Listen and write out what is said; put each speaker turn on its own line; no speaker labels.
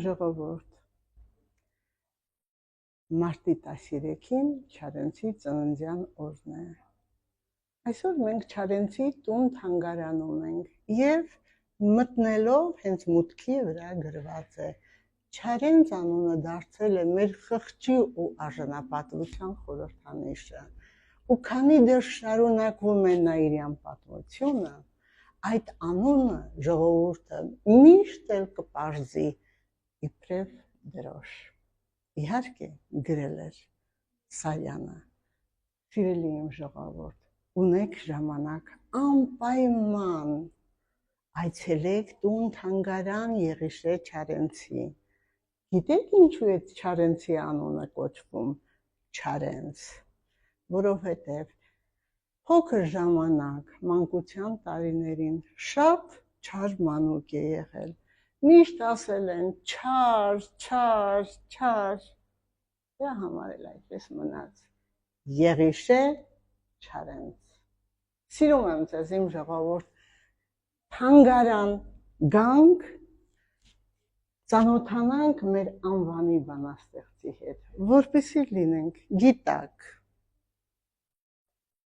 ժողովուրդ, մարտի 13-ին Չարենցի ծննդյան օրն է։ Այսօր մենք Չարենցի տուն թանգարանում ենք և մտնելով հենց մուտքի վրա գրված է Չարենց անունը դարձել է մեր խղճի ու արժանապատվության խորհրդանիշը, ու քանի դեռ շարունակվում է Նաիրյան պատմությունը, այդ անունը ժողովուրդը միշտ էլ կպարզի իբրև դրոշ։ Իհարկե գրել էր Սարյանը։ Սիրելի իմ ժողովուրդ, ունեք ժամանակ անպայման այցելեք տուն թանգարան Եղիշե Չարենցի։ Գիտեք ինչու է Չարենցի անունը կոչվում Չարենց, որովհետև փոքր ժամանակ մանկության տարիներին շատ չար մանուկ է եղել, միշտ ասել են չար, չար, չար, դրա համար էլ այդպես մնաց Եղիշե Չարենց։ Սիրում եմ ձեզ իմ ժողովուրդ, թանգարան գանք, ծանոթանանք մեր անվանի բանաստեղծի հետ, որպեսզի լինենք գիտակ,